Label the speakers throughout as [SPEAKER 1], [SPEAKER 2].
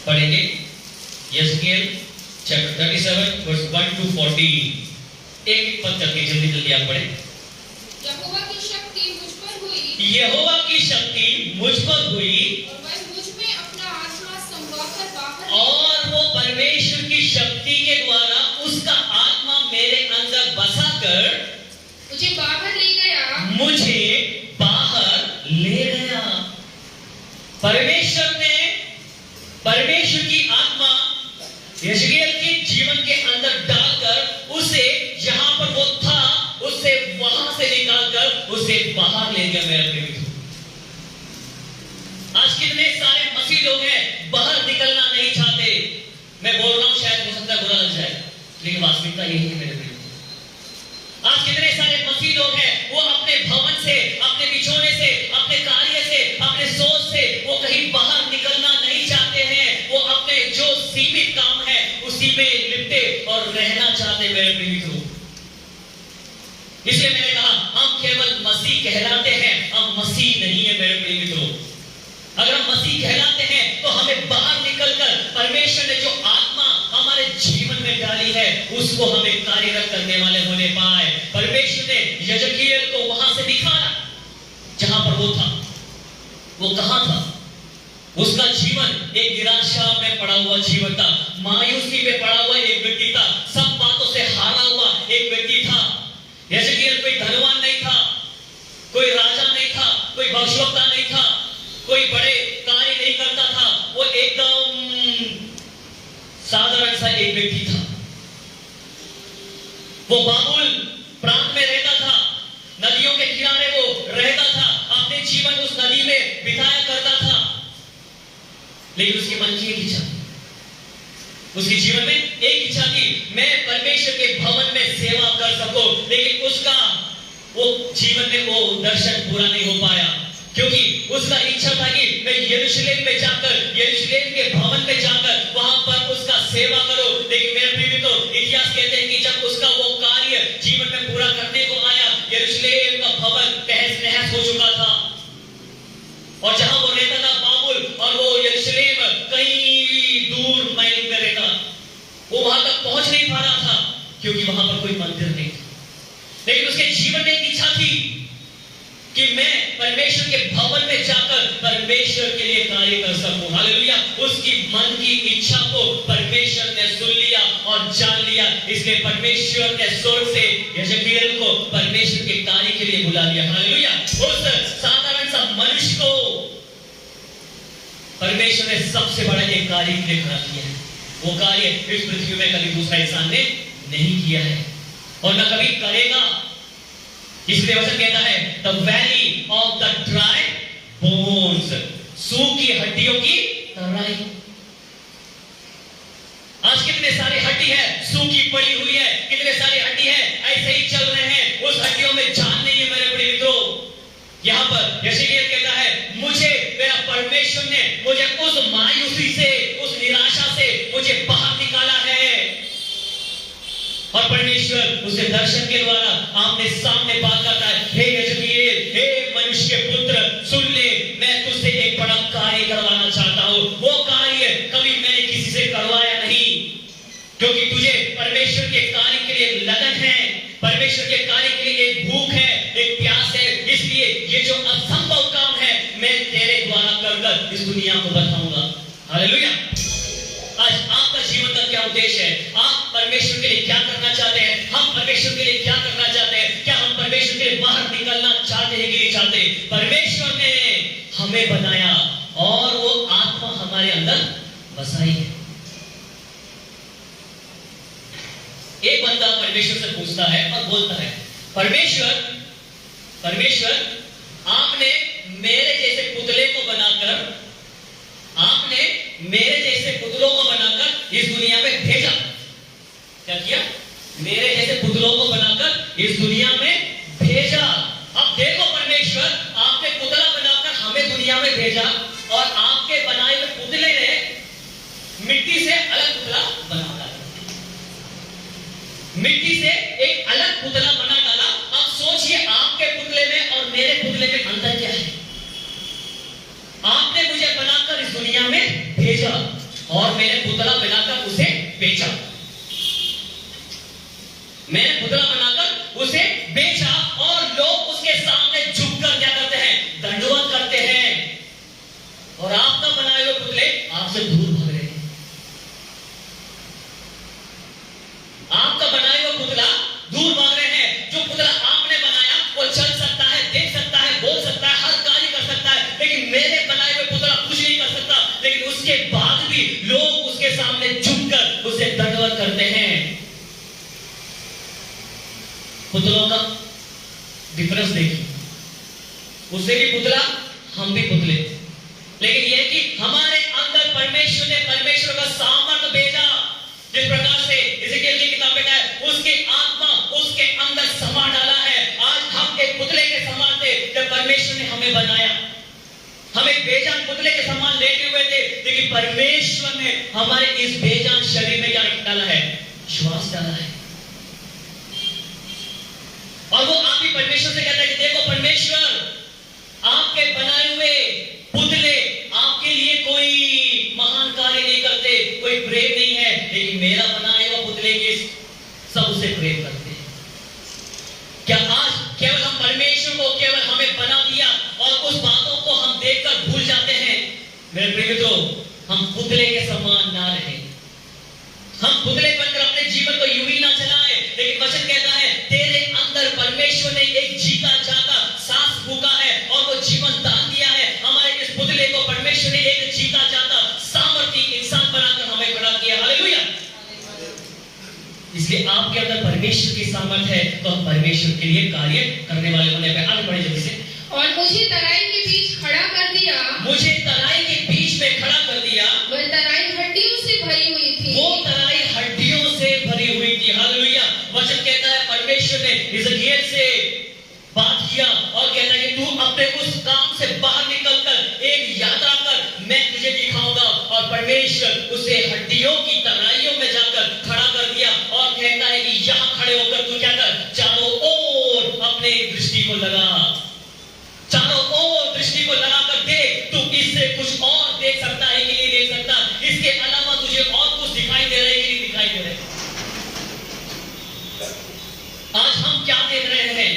[SPEAKER 1] पढ़ेंगे यहेजकेल chapter 37 verse 1 to 14। एक पद करके जल्दी जल्दी आप पढ़ें।
[SPEAKER 2] यहोवा की शक्ति मुझ पर हुई,
[SPEAKER 1] यहोवा की शक्ति मुझ पर हुई
[SPEAKER 2] और वह मुझ में अपना आत्मा समवाकर बाहर,
[SPEAKER 1] और वो परमेश्वर की शक्ति के द्वारा उसका आत्मा मेरे अंदर बसाकर
[SPEAKER 2] मुझे बाहर ले गया।
[SPEAKER 1] मुझे बाहर ले गया। परमेश्वर की आत्मा यहेजकेल के जीवन के अंदर डालकर उसे जहां पर वो था उसे वहां से निकालकर उसे बाहर ले गया। मेरे प्रिय मित्रों, आज कितने सारे मसीह लोग हैं बाहर निकलना नहीं चाहते। मैं बोल रहा हूं, शायद हो सकता है बुरा लग जाए, लेकिन वास्तविकता यही है मेरे प्रिय। आज कितने सारे मसीह लोग हैं वो अपने भवन से, अपने बिछोने से, अपने कार्य से, अपने सोच से वो कहीं बाहर निकलना नहीं चाहते हैं। वो अपने जो सीमित काम है उसी में लिपटे और रहना चाहते हैं मेरे प्रिय मित्रों। इसलिए मैंने कहा हम केवल मसीह कहलाते हैं, हम मसीह नहीं है मेरे प्रिय मित्रों। अगर हम मसीह कहलाते हैं तो हमें बाहर निकलकर परमेश्वर ने जो आत्मा हमारे जीवन में डाली है उसको हमें कार्यरत करने वाले होने पाए। परमेश्वर ने यहेजकेल को वहां से दिखाया जहां पर वो था। वो कहां था? उसका जीवन एक निराशा में पड़ा हुआ जीवन था, मायूसी में पड़ा हुआ एक व्यक्ति था, सब बातों से हारा हुआ एक व्यक्ति था। यहेजकेल कोई धनवान नहीं था, कोई राजा नहीं था, कोई भविष्यवक्ता नहीं था, कोई बड़े कार्य नहीं करता था। वो एकदम साधारण सा एक व्यक्ति था। वो बाबुल प्रांत में रहता था, नदियों के किनारे वो रहता था, अपने जीवन उस नदी में बिताया करता था। लेकिन उसके मन की एक इच्छा, उसके जीवन में एक इच्छा थी, मैं परमेश्वर के भवन में सेवा कर सकूं। लेकिन उसका वो जीवन में वो दर्शन पूरा नहीं हो पाया, क्योंकि उसका इच्छा था कि मैं यरूशलेम में जाकर, यरूशलेम के भवन में जाकर वहां पर उसका सेवा करो। लेकिन मेरे प्रिय मित्रों, इतिहास कहते हैं कि जब उसका वो कार्य जीवन में पूरा करने को आया, यरूशलेम का भवन तहस नहस हो चुका था। और जहां वो रहता था बाबुल, और वो यरूशलेम कहीं दूर माइल में रहता, वो वहां तक पहुंच नहीं पा रहा था क्योंकि वहां पर कोई मंदिर नहीं था। लेकिन उसके जीवन में एक इच्छा थी कि मैं परमेश्वर के भवन में जाकर परमेश्वर के लिए कार्य कर सकूं। हालेलुया। उसकी मन की इच्छा को परमेश्वर ने सुन लिया और जान लिया। इसलिए परमेश्वर ने स्वर्ग से यहेजकेल को परमेश्वर के कार्य के लिए बुला लिया। हालेलुया। उस साधारण सा मनुष्य को परमेश्वर ने सबसे बड़ा एक कार्य के लिए खड़ा किया है। वो कार्य इस पृथ्वी में कभी दूसरा इंसान ने नहीं किया है और न कभी करेगा। इसलिए वचन कहता है the valley of the dry bones, सूखी हड्डियों की तराई। आज कितने सारे हड्डी है सूखी पड़ी हुई है, कितने सारे हड्डी है ऐसे ही चल रहे हैं, उस हड्डियों में जान नहीं है मेरे प्रिय मित्रों। यहां पर यहेजकेल कहता है मुझे मेरा परमेश्वर ने मुझे उस मायूसी से, उस निराशा से मुझे बाहर निकाला है। और परमेश्वर उसे दर्शन के द्वारा आमने सामने बात करता है, हे यहेजकेल, हे मनुष्य के पुत्र, सुन ले, मैं तुझसे एक बड़ा कार्य करवाना चाहता हूं। वो कार्य कभी मैंने किसी से करवाया नहीं, क्योंकि तुझे परमेश्वर के कार्य के लिए लगन है, परमेश्वर के कार्य के लिए एक भूख है, एक प्यास है। इसलिए ये जो असंभव काम है मैं तेरे द्वारा कर इस दुनिया को बताऊंगा। हालेलुया। आज आपका जीवन का क्या उद्देश्य है? आप परमेश्वर के लिए क्या करना चाहते हैं? हम परमेश्वर के लिए क्या करना चाहते हैं? क्या हम परमेश्वर के लिए बाहर निकलना चाहते हैं कि नहीं चाहते? परमेश्वर ने हमें बनाया और वो आत्मा हमारे अंदर बसाई है। एक बंदा परमेश्वर से पूछता है और बोलता है, परमेश्वर आपने मेरे जैसे पुतले को बनाकर, आपने मेरे जैसे पुतलों को बनाकर इस दुनिया में भेजा। क्या किया? मेरे जैसे पुतलों को बनाकर इस दुनिया में भेजा। अब देखो परमेश्वर, आपने पुतला बनाकर हमें दुनिया में भेजा और आपके बनाए हुए पुतले ने मिट्टी से अलग पुतला बना डाला, मिट्टी से एक अलग पुतला बना डाला। अब सोचिए आपके पुतले में और मेरे पुतले में अंतर क्या है? आपने मुझे बनाकर इस दुनिया में भेजा और मैंने पुतला बनाकर उसे बेचा। मैंने पुतला बनाकर उसे बेचा और लोग उसके सामने झुककर क्या करते हैं? दंडवत करते हैं। और आपका बनाए हुए पुतले आपसे दूर भाग रहे हैं। आपका बनाए हुए पुतला दूर भाग रहे हैं। जो पुतला आपने बनाया वो चल सकता है, देख सकता है, बोल सकता है, हर कार्य कर सकता है, लेकिन मेरे बनाए हुए पुतला कुछ नहीं कर सकता। लेकिन उसके बाद भी लोग उसके सामने झुककर उसे दंडवत करते हैं। पुतलों का डिफरेंस देखिए, उसे भी पुतला, हम भी पुतले, लेकिन यह कि हमारे अंदर परमेश्वर ने परमेश्वर का सामर्थ्य भेजा। जिस प्रकार से इज़ेकिएल की किताब में है, उसकी आत्मा उसके अंदर समा डाला है। आज हम एक पुतले के समान थे जब परमेश्वर ने हमें बनाया। हम एक बेजान पुतले के समान लेटे हुए थे, लेकिन परमेश्वर ने हमारे इस बेजान शरीर में क्या डाला है? श्वास डाला है। और वो आप ही परमेश्वर से कहते हैं कि देखो परमेश्वर, आपके बनाए हुए पुतले आपके लिए कोई महान कार्य नहीं करते, कोई प्रेम नहीं है, लेकिन मेरा बनाए हुआ पुतले के सब उसे प्रेम करते हैं। क्या आज केवल हम परमेश्वर को केवल हमें बना दिया और उस बातों को हम देखकर भूल जाते हैं? मेरे प्रिय मित्रों, हम पुतले के समान ना रहे। हम पुतले बनकर अपने जीवन को यूं ही ना चलाएं, लेकिन वचन कहता है तेरे अंदर परमेश्वर ने एक जीता जाता सांस फूंका है और वो जीवन दान दिया है। हमारे इस पुतले को परमेश्वर ने एक जीता जाता सामर्थी इंसान बनाकर हमें खड़ा किया। हालेलुया। इसलिए आपके अंदर परमेश्वर की सामर्थ्य है, तो हम परमेश्वर के लिए कार्य करने वाले होने पे आगे बढ़े जल्दी से।
[SPEAKER 2] और मुझे तराई के बीच खड़ा कर दिया।
[SPEAKER 1] मुझे तराई के बीच में खड़ा कर दिया।
[SPEAKER 2] वह तराई हड्डियों से भरी हुई थी।
[SPEAKER 1] वो तराई हड्डियों से भरी हुई थी। हालेलुया। वचन कहता है परमेश्वर ने इज़ेकिएल से बात किया और कहता है कि तू अपने उस काम से बाहर निकलकर एक यात्रा कर, मैं तुझे दिखाऊंगा। और परमेश्वर उसे हड्डियों की तराइयों में जाकर खड़ा कर दिया और कहता है कि यहां खड़े होकर तू क्या कर? चारों ओर अपने दृष्टि को लगा, चारों ओर दृष्टि को लगाकर देख। तू इससे कुछ और देख सकता है कि नहीं देख सकता? इसके अलावा तुझे और कुछ दिखाई दे रहा है कि नहीं दिखाई दे रहा है? आज हम क्या देख रहे हैं?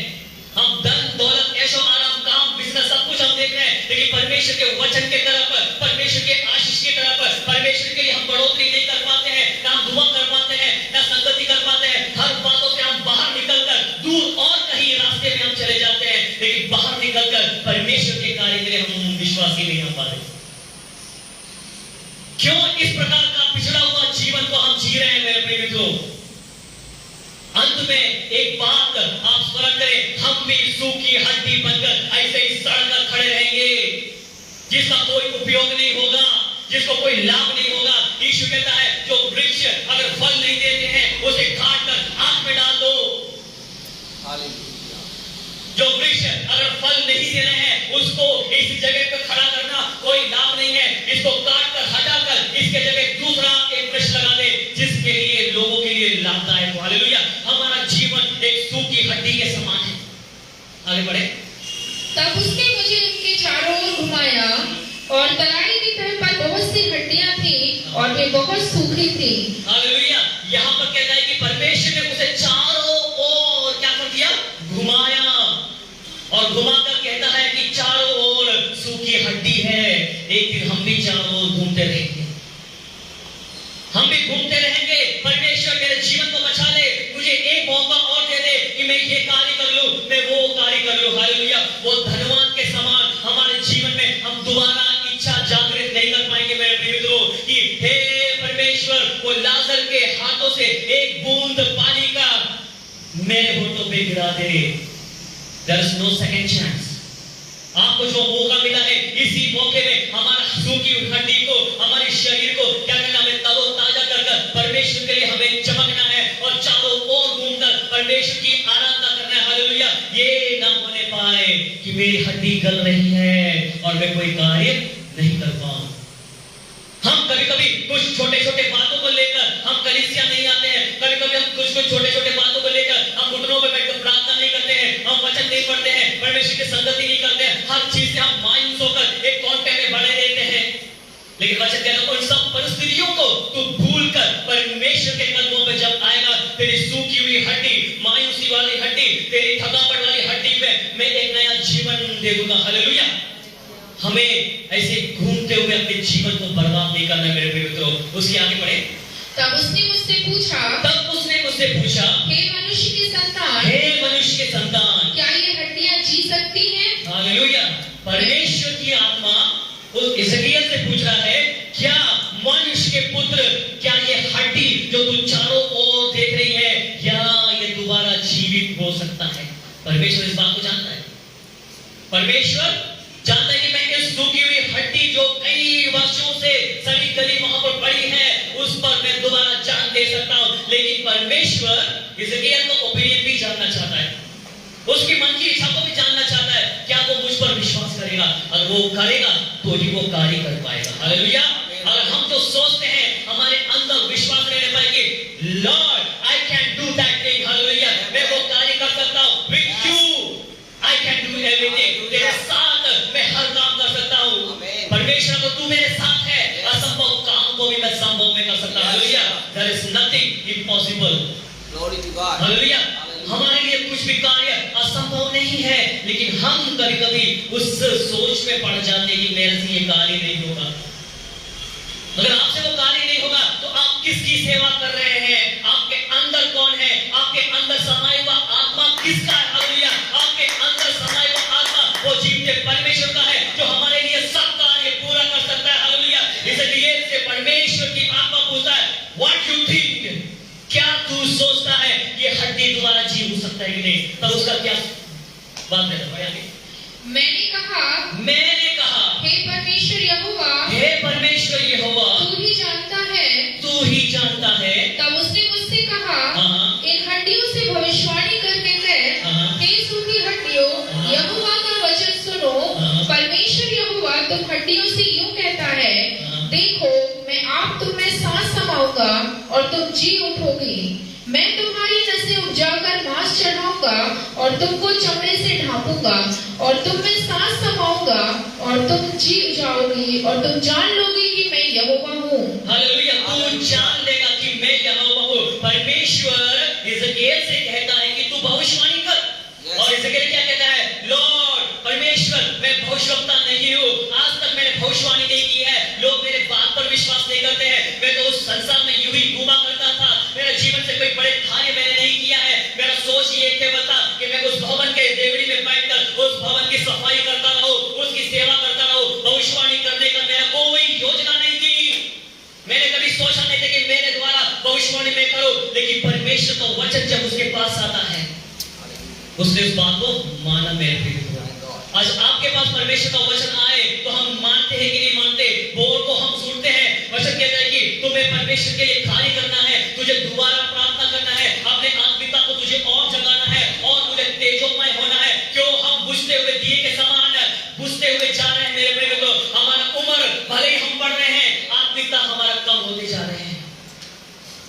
[SPEAKER 1] हम धन दौलत ऐशो आराम काम बिजनेस सब कुछ हम देख रहे हैं, लेकिन परमेश्वर के वचन के तरफ, परमेश्वर के आशीष की तरफ, परमेश्वर के लिए हम बढ़ोतरी नहीं कर पाते हैं, ना दुआ कर पाते हैं, ना संगति कर पाते हैं। हर बातों से हम बाहर निकलकर दूर और कहीं रास्ते में हम चले जाते हैं, लेकिन बाहर निकलकर परमेश्वर के कार्य के लिए हम विश्वास ही नहीं हो पाते। क्यों इस प्रकार का पिछड़ा हुआ जीवन को हम जी रहे हैं मेरे प्रिय मित्रों? अंत में एक बात आप स्मरण करें, हम भी सूखी हड्डी बनकर ऐसे ही सड़कर खड़े रहेंगे, जिसका कोई उपयोग नहीं होगा, जिसको कोई लाभ नहीं होगा। यीशु कहता है जो वृक्ष अगर फल नहीं देते हैं उसे काट कर आग में डाल दो। जो वृक्ष अगर फल नहीं दे रहे हैं उसको इस जगह पर खड़ा करना कोई लाभ नहीं है। इसको काट कर हटाकर इसके जगह दूसरा एक वृक्ष लगा दे, जिसके लिए लोगों के लिए लाभदायक हो। हालेलुया। हमारा जीवन एक सूखी हड्डी के समान है। आगे बढ़े।
[SPEAKER 2] तब उसने मुझे उसके चारों ओर घुमाया और तराई की तह पर बहुत सी हड्डियां थी और वे बहुत सूखी थी।
[SPEAKER 1] हालेलुया। यहाँ पर कहता है कि परमेश्वर ने उसे चारों ओर क्या कर दिया? घुमाया। और घुमाकर कहता है कि चारों ओर सूखी हड्डी है। एक दिन हम भी चारों ओर घूमते रहेंगे, हम भी घूमते रहेंगे। परमेश्वर मेरे जीवन को बचा ले, मुझे एक मौका और दे दे कि मैं ये कार्य कर लूं, मैं वो कार्य कर लूं। हालेलुया। वो धनवान के समान हमारे जीवन में हम दोबारा इच्छा जागृत नहीं कर पाएंगे मेरे प्रिय मित्रों कि हे परमेश्वर, वो लाजर के हाथों से एक बूंद पानी का मेरे होठों पे गिरा दे। There is no second chance। आपको जो मौका मिला है, इसी मौके में हमारा सूखी हड्डी को, हमारे शरीर को क्या करना है? तरोताजा कर परमेश्वर के लिए हमें चमकना है और चारों ओर घूमकर परमेश्वर की आराधना करना है। हालेलुया। ये ना होने पाए कि मेरी हड्डी गल रही है और मैं कोई कार्य नहीं कर पाऊं। हम कभी-कभी कुछ छोटे-छोटे बातों को लेकर हम कलीसिया नहीं आते हैं। कभी-कभी हम कुछ छोटे-छोटे बातों को लेकर हम घुटनों पे बैठकर प्रार्थना नहीं करते हैं, हम वचन नहीं पढ़ते हैं, परमेश्वर की संगति नहीं करते हैं। हर चीज से हम मायूस होकर एक कोने में बने रहते हैं। लेकिन वचन कहता है उन सब परिस्थितियों दे दूंगा। हालेलुया। हमें ऐसे घूमते हुए अपने जीवन को बर्बाद नहीं करना है मेरे प्रिय मित्रों। उसके आगे बढ़े।
[SPEAKER 2] तब उसने मुझसे पूछा,
[SPEAKER 1] हे
[SPEAKER 2] मनुष्य के संतान, क्या ये हड्डियां जी सकती हैं?
[SPEAKER 1] हालेलुया। परमेश्वर की आत्मा उस इज़राइल से पूछ रहा है, क्या मनुष्य के पुत्र, क्या ये हड्डी जो तू चारों ओर देख रही है, क्या ये दोबारा जीवित हो सकता है? परमेश्वर इस बात को जानता है। परमेश्वर जानता है कि मैं इस सूखी हुई हड्डी जो कई वर्षों से सड़ी गली वहां पर पड़ी है, उस पर मैं दोबारा जान दे सकता हूं। लेकिन परमेश्वर इज़राइल का ओपिनियन भी जानना चाहता है, उसकी मन की इच्छा को भी जानना चाहता है। क्या वो मुझ पर विश्वास करेगा? अगर वो करेगा तो ही वो कार्य कर पाएगा। हालेलुया। अगर हम जो सोचते हैं हमारे अंदर विश्वास रहने पाए कि Lord I can do that thing, hallelujah, मैं वो कार्य कर सकता हूं, with you I can do everything, तेरे साथ मैं हर काम कर सकता हूं। परमेश्वर को तू मेरे साथ है, असंभव काम को भी मैं संभव में कर सकता हूं। Hallelujah. There is nothing impossible.
[SPEAKER 3] Glory to God.
[SPEAKER 1] Hallelujah. हमारे लिए कुछ भी कार्य असंभव नहीं है, लेकिन हम कभी-कभी उस सोच में पड़ जाते हैं कि मेरे से ये कार्य नहीं होगा। अगर आपसे वो कार्य नहीं होगा तो आप किसकी सेवा कर रहे हैं? आपके अंदर कौन है? आपके अंदर समाया हुआ आत्मा किसका है? हालेलुया। आपके अंदर समाया हुआ आत्मा वो जीवते परमेश्वर का है, जो हमारे लिए सब कार्य पूरा कर सकता है। हालेलुया। इसलिए से परमेश्वर की आत्मा पूछता है, व्हाट यू थिंक, क्या तू सोचता है ये हड्डी दोबारा जी हो सकता है कि नहीं? तब उसका क्या बात है?
[SPEAKER 2] मैंने कहा, हे परमेश्वर यहोवा, तू ही जानता है। तब उसने मुझसे कहा, इन हड्डियों से भविष्यवाणी करके कह, हे सूखी हड्डियों, यहोवा का वचन सुनो। परमेश्वर यहोवा तुम हड्डियों से यूं कहता है, देखो मैं आप तुम में सांस समाऊंगा और तुम जी उठोगी। मैं तुम्हारी नसें उपजाकर मांस चढ़ाऊंगा और तुमको चमड़े से ढांपूंगा और तुम में सांस समाऊंगा और तुम जी जाओगी और तुम जान लोगी कि मैं यहोवा हूँ।
[SPEAKER 1] हालेलुया। तू जान लेगा कि मैं यहोवा हूँ। परमेश्वर इज़राइल से कहता है कि तू भविष्यवाणी कर। और इज़राइल क्या कहता है? लॉर्ड परमेश्वर, मैं भविष्यवक्ता नहीं हूँ, आज तक मैंने भविष्यवाणी नहीं की है, लोग मेरे बात पर विश्वास नहीं करते हैं। मैं तो उस संसार में यूं ही घूमा करता था, मेरे जीवन से कोई बड़े कार्य मैंने नहीं किया है। मेरा सोच ये केवल था कि मैं उस भवन के देवड़ी में बैठकर उस भवन की सफाई करता रहूं, उसकी सेवा करता रहूं। भविष्यवाणी करने का मेरा कोई योजना नहीं थी। मैंने कभी सोचा नहीं था कि मेरे द्वारा भविष्यवाणी मैं करूं। लेकिन परमेश्वर का वचन जब उसके पास आता है, उसने उस बात को माना। मेरे प्रिय, आज आपके पास परमेश्वर का वचन आए तो हम मानते हैं कि नहीं मानते? बोल को हम सुनते हैं। वचन कहता है कि तुम्हें परमेश्वर के लिए कार्य करना है, तुझे दोबारा प्रार्थना करना है, अपने आत्मिकता को तुझे और जगाना है और तुझे तेजोमय होना है। क्यों हम बुझते हुए दिए के समान बुझते हुए जा रहे हैं? मेरे प्रिय मित्रों, हमारा उम्र भले ही हम बढ़ रहे हैं, आत्मिकता हमारा कम होते जा रहे हैं।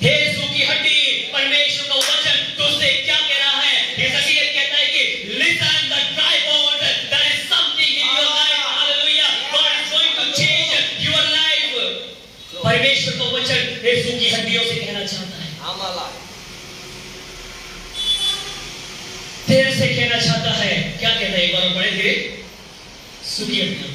[SPEAKER 1] हे सूखी हड्डी, परमेश्वर का वचन तुझसे क्या कह रहा है? इज़राइल कहता है कि listen the dry bone, there is something in your life. Hallelujah. God is going to change your life. परमेश्वर का वचन हे सूखी हड्डियों से कहना चाहता है, तेरे से कहना चाहता है। क्या कहता है? एक बार पढ़े धीरे। सूखी हड्डियों,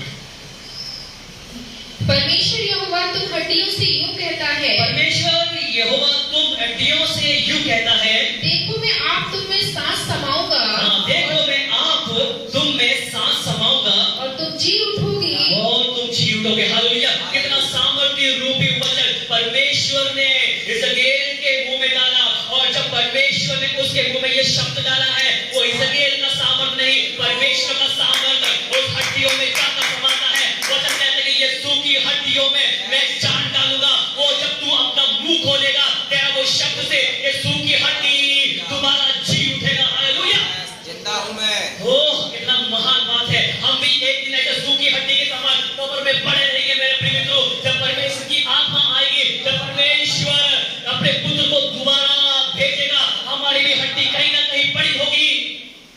[SPEAKER 2] परमेश्वर यहोवा तुम हड्डियों से यूं कहता है,
[SPEAKER 1] परमेश्वर यहोवा तुम हड्डियों से यूं कहता है,
[SPEAKER 2] देखो मैं आप तुम में सांस समाऊंगा।
[SPEAKER 1] देखो मैं आप तुम में सांस समाऊंगा
[SPEAKER 2] और तुम जी उठोगी
[SPEAKER 1] और तुम जी उठोगे। हालेलुया। कितना सामर्थ्य रूपी वचन परमेश्वर ने इज़राइल के मुंह में डाला। और जब परमेश्वर ने उसके मुंह में ये शब्द डाला है, वो इज़राइल का सामर्थ्य नहीं, परमेश्वर का सामर्थ्य उस हड्डियों में जाकर समाता है। वचन कहता है कि ये सूखी हड्डियों में मैं जान डालूंगा। वो जब तू अपना मुंह खोलेगा, तेरा वो शब्द से ये सूखी हड्डी दोबारा जी उठेगा। हालेलुया।
[SPEAKER 3] जिंदा हूं मैं।
[SPEAKER 1] ओह, कितना महान बात है। हम भी एक दिन ऐसे सूखी हड्डी के समान कब्र में पड़े रहेंगे मेरे प्रिय मित्रों। जब परमेश्वर की आत्मा आएगी, जब परमेश्वर अपने पुत्र को दोबारा भेजेगा, हमारी भी हड्डी कहीं ना कहीं पड़ी होगी।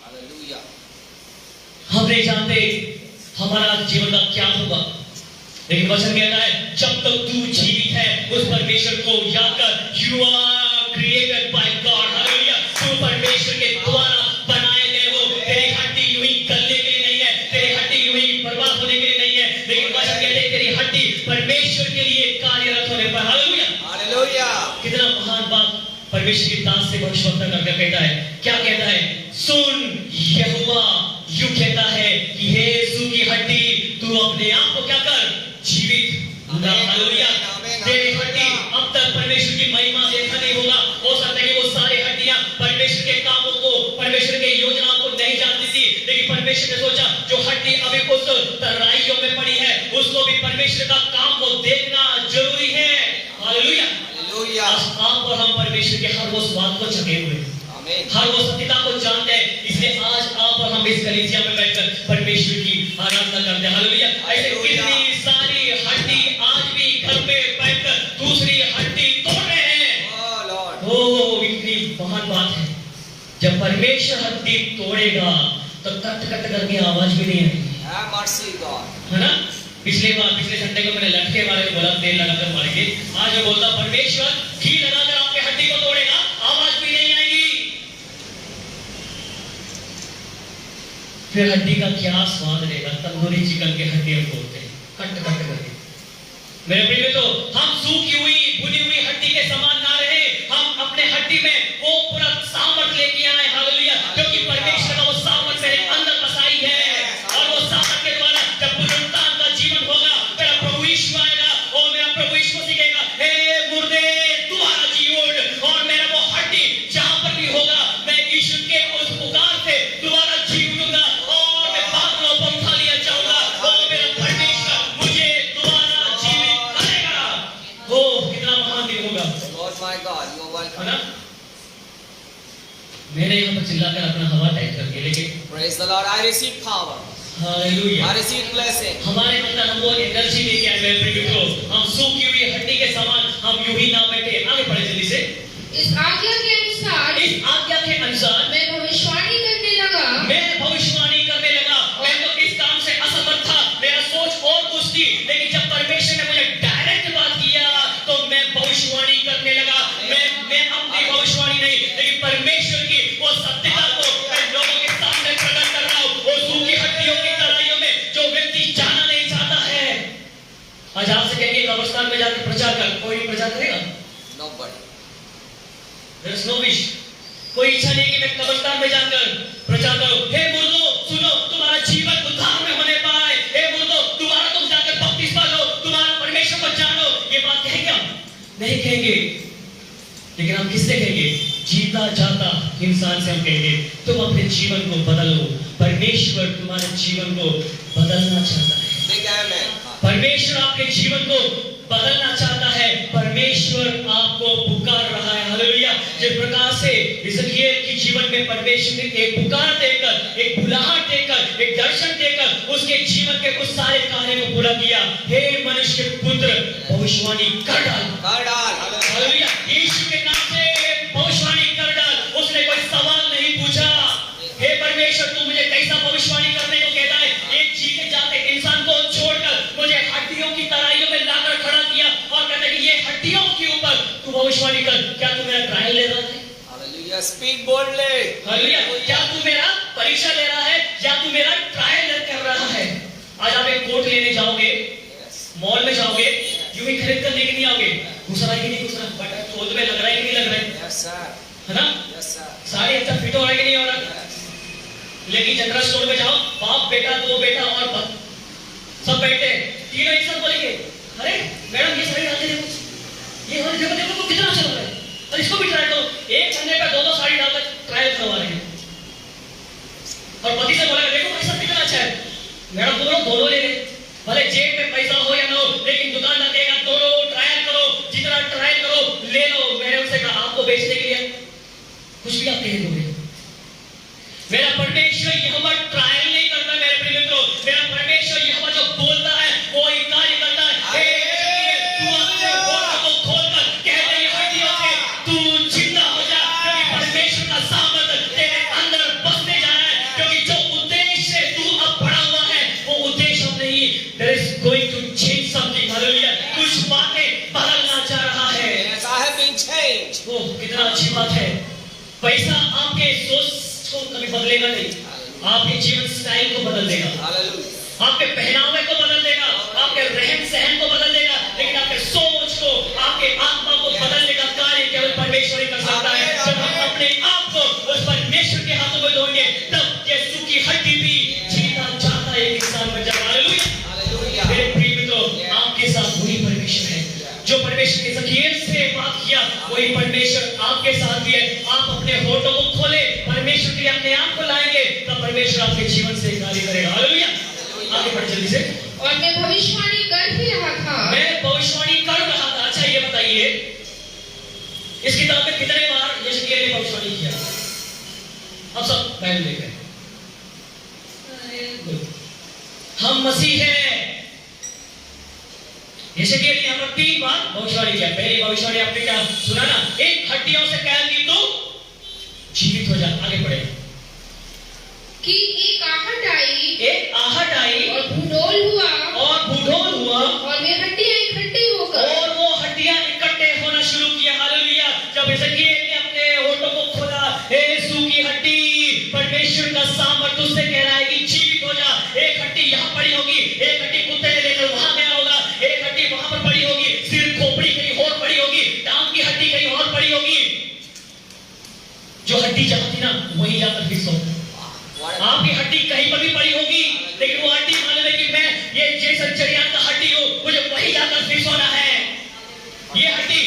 [SPEAKER 3] हालेलुया।
[SPEAKER 1] हम नहीं जानते हमारा जीवन का क्या होगा, लेकिन वचन कहता है जब तक तू जीवित है उस परमेश्वर को याद कर। You are created by God. Hallelujah. तू परमेश्वर के द्वारा बनाए गए हो। तेरी हड्डी यूं ही गलने के लिए नहीं है, दे पाए। Hallelujah,
[SPEAKER 3] hallelujah.
[SPEAKER 1] कितना महान बात परमेश्वर की दास से भविष्यवाणी करके कहता है। क्या कहता है? सुन, यहोवा यूं कहता है कि हे यीशु की हड्डी, तू अपने आप को क्या कर? जीवित। हालेलुया। तेरी हड्डी अब तक परमेश्वर की महिमा देखा नहीं होगा। हो सकता है कि वो सारी हड्डियां परमेश्वर के कामों को, परमेश्वर के योजनाओं को नहीं जानती थी, लेकिन परमेश्वर ने सोचा जो हड्डी अभी उस तराइयों में पड़ी है, उसको भी परमेश्वर का काम को देखना जरूरी है। Hallelujah,
[SPEAKER 3] hallelujah.
[SPEAKER 1] आप और हम परमेश्वर के हर वो स्वाद को चखे हुए, हर वो सत्यता को जानते हैं, इसलिए आज आप और हम इस कलीसिया में बैठकर परमेश्वर की आराधना करते हैं। हालेलुया। ऐसे कितनी सारी हड्डी आज भी घर में बैठकर दूसरी हड्डी तोड़ रहे हैं। ओह, इतनी महान बात है। जब परमेश्वर हड्डी तोड़ेगा तो कट कट करके आवाज भी नहीं आएगी, है ना? पिछले संडे को मैंने लटके वाले बोला, तेल लगाकर मारेंगे। आज मैं बोलता परमेश्वर घी लगाकर आपके हड्डी को तोड़ेगा, आवाज भी नहीं आएगी। फिर हड्डी का क्या स्वाद रहेगा? तंदूरी चिकन के हड्डी हम बोलते हैं, कट कट करके। मेरे प्रिय तो हम सूखी हुई भुनी हुई हड्डी के समान ना रहे, हम अपने हड्डी में वो पूरा सामर्थ लेके आए। हालेलुया, क्योंकि परमेश्वर का वो सामर्थ मेरे अंदर बसाई है, और वो सामर्थ के द्वारा जब पुनरुत्थान का जीवन होगा, मेरा प्रभु यीशु आएगा और मेरा प्रभु यीशु सिखाएगा, हे मुर्दे तुम्हारा जी उठ। और मेरा वो हड्डी जहां पर भी होगा, मैं यीशु के उस पुकार से दोबारा जी उठूंगा और मैं बादलों पर उठा लिया जाऊंगा और मेरा परमेश्वर मुझे दोबारा जीवित करेगा। ओह, कितना महान दिन होगा, है ना? मैंने यहाँ पर चिल्लाकर अपना हवा टाइट कर दिया, लेकिन
[SPEAKER 3] Praise the Lord, I receive power.
[SPEAKER 1] Hallelujah,
[SPEAKER 3] I receive blessing.
[SPEAKER 1] हमारे अंदर हम वो एनर्जी लेके आए। मेरे प्रिय मित्रों, हम सूखी हुई हड्डी के समान हम यूं ही ना बैठे। आगे बढ़े जल्दी से।
[SPEAKER 2] इस आज्ञा के अनुसार मैं भविष्यवाणी करने लगा। मैं तो इस काम से असमर्थ था, मेरा सोच और कुछ थी, लेकिन जब परमेश्वर ने मुझे डायरेक्ट बात किया तो मैं भविष्यवाणी करने लगा। मैं अपनी भविष्यवाणी नहीं, लेकिन परमेश्वर की वो सत्यता को मैं लोगों के सामने प्रकट कर रहा हूँ। वो सूखी हड्डियों की तराइयों में जो व्यक्ति जाना नहीं चाहता है, आज आपसे कहेंगे कब्रिस्तान में जाकर प्रचार कर, कोई प्रचार करेगा?
[SPEAKER 3] Nobody.
[SPEAKER 1] There is no wish. कोई इच्छा नहीं कि मैं कब्रिस्तान में जाकर प्रचार करूं। हे मुर्दों, सुनो, तुम्हारा जीवन उद्धार में होने पाए। हे मुर्दों, दोबारा तुम जाकर बपतिस्मा लो, तुम्हारा परमेश्वर को जानो। ये बात कहेंगे हम? नहीं कहेंगे। लेकिन हम किससे कहेंगे? जीता जाता इंसान से हम कहेंगे, तुम अपने जीवन को बदलो। परमेश्वर तुम्हारे जीवन को बदलना चाहता है।
[SPEAKER 3] Big amen.
[SPEAKER 1] परमेश्वर आपके जीवन को बदलना चाहता है। परमेश्वर आपको पुकार रहा है। हालेलुया। जिस प्रकार से इज़राइल के जीवन में परमेश्वर ने एक पुकार देकर, एक बुलाहट देकर, एक दर्शन देकर उसके जीवन के कुछ सारे कार्य को पूरा किया। हे मनुष्य के पुत्र, भविष्यवाणी कर डाल। हालेलुया। यीशु के नाम से भविष्यवाणी कर डाल। उसने कोई सवाल नहीं पूछा, हे परमेश्वर तू मुझे कैसा भविष्यवाणी करने को कहता है? एक जीते जाते इंसान को छोड़कर मुझे हड्डियों की तराइयों में लाकर खड़ा किया और कहता है कि ये हड्डियों के ऊपर तू भविष्यवाणी कर। क्या तू मेरा ट्रायल ले रहा है?
[SPEAKER 3] Hallelujah. Speak boldly.
[SPEAKER 1] हालेलुया। क्या तू मेरा परीक्षा ले रहा है या तू मेरा ट्रायल कर रहा है? आज आप एक कोट लेने जाओगे, मॉल में जाओगे, यूं ही खरीद कर लेके नहीं आओगे। घुस रहा है कि नहीं घुस रहा, बटन चोट में लग रहा है कि नहीं लग रहा है,
[SPEAKER 3] Yes, sir.
[SPEAKER 1] है ना?
[SPEAKER 3] Yes, sir.
[SPEAKER 1] साड़ी अच्छा फिट हो रहा है कि नहीं हो रहा? लेकिन जनरल स्टोर में जाओ, बाप बेटा, दो बेटा और सब बैठे, तीनों एक साथ बोलेंगे, अरे मैडम ये साड़ी डालते देखो, ये वाली देखो देखो तो कितना अच्छा लग रहा है, और इसको भी ट्राई करो। एक कंधे पे दो साड़ी डालकर ट्रायल करवा रहे हैं, और पति से बोला देखो भाई सब कितना अच्छा है। मैडम दोनों ले ले, भले जेब में पैसा हो या ना हो, लेकिन दुकानदार कहेगा दोनों ट्रायल करो, जितना ट्रायल करो ले लो। मैंने उनसे कहा आपको बेचने के लिए कुछ भी आप कह दोगे। मेरा परमेश्वर यहोवा ट्रायल नहीं करता मेरे प्रिय मित्रों। मेरा परमेश्वर यहोवा जो बोलता है वो ही कार्य करता है। तू अपने होठों को खोलकर कह दे हड्डियों से तू जिंदा हो जा, क्योंकि परमेश्वर का सामर्थ तेरे अंदर बसने जा रहा है। क्योंकि जो उद्देश्य से तू अब पड़ा हुआ है वो उद्देश्य अब नहीं, there is going to change something. Hallelujah. कुछ बातें बदलना चाह रहा है।
[SPEAKER 3] Yes, I have been changed.
[SPEAKER 1] ओह कितना अच्छी बात है। पैसा आपके सोच को कभी बदलेगा नहीं, आपके जीवन स्टाइल को बदल देगा,
[SPEAKER 3] Hallelujah.
[SPEAKER 1] आपके पहनावे को बदल देगा, आपके रहन सहन को बदल देगा, लेकिन आपके सोच को, परमेश्वर ने एजेकियेल से बात किया, वही परमेश्वर आपके साथ भी है। आप अपने होठों को खोले, परमेश्वर के अपने आप को लाएंगे, तब परमेश्वर आपके जीवन से कार्य करेगा। हालेलुया। आगे बढ़ जल्दी से।
[SPEAKER 2] और मैं भविष्यवाणी कर ही रहा था।
[SPEAKER 1] मैं भविष्यवाणी कर रहा था। अच्छा ये बताइए, इस किताब में कितने बार एजेकियेल ने भविष्यवाणी किया? अब सब बाइबल लेकर हम मसीह हैं। एजेकियेल ने यहाँ पर 3 बार भविष्यवाणी किया। पहली भविष्यवाणी आपने क्या सुना ना, एक हड्डियों से कह दी तो जीवित हो जा। आगे बढ़े
[SPEAKER 2] कि एक आहट आई
[SPEAKER 1] और
[SPEAKER 2] भूडोल हुआ
[SPEAKER 1] और
[SPEAKER 2] वे हड्डियां इकट्ठी होकर
[SPEAKER 1] वो हड्डियां इकट्ठे होना शुरू किया। हालेलुया। जब एजेकियेल ने अपने होठों को खोला, हे सूखी हड्डी, परमेश्वर का सामर्थ उससे कह रहा है कि जीवित हो जा। एक हड्डी यहाँ पड़ी होगी, एक हड्डी कुत्ते ने लेकर वहां गया होगा, एक हड्डी वहां पर पड़ी होगी, सिर खोपड़ी कहीं और पड़ी होगी, टांग की हड्डी कहीं और पड़ी होगी। जो हड्डी जहां थी ना वहीं जाकर फिक्स हो। आपकी हड्डी कहीं पर भी पड़ी होगी, लेकिन वो हड्डी मालूम है कि मैं ये जेसन चरियान का हड्डी हूं, मुझे वहीं जाकर फिक्स होना है। ये हड्डी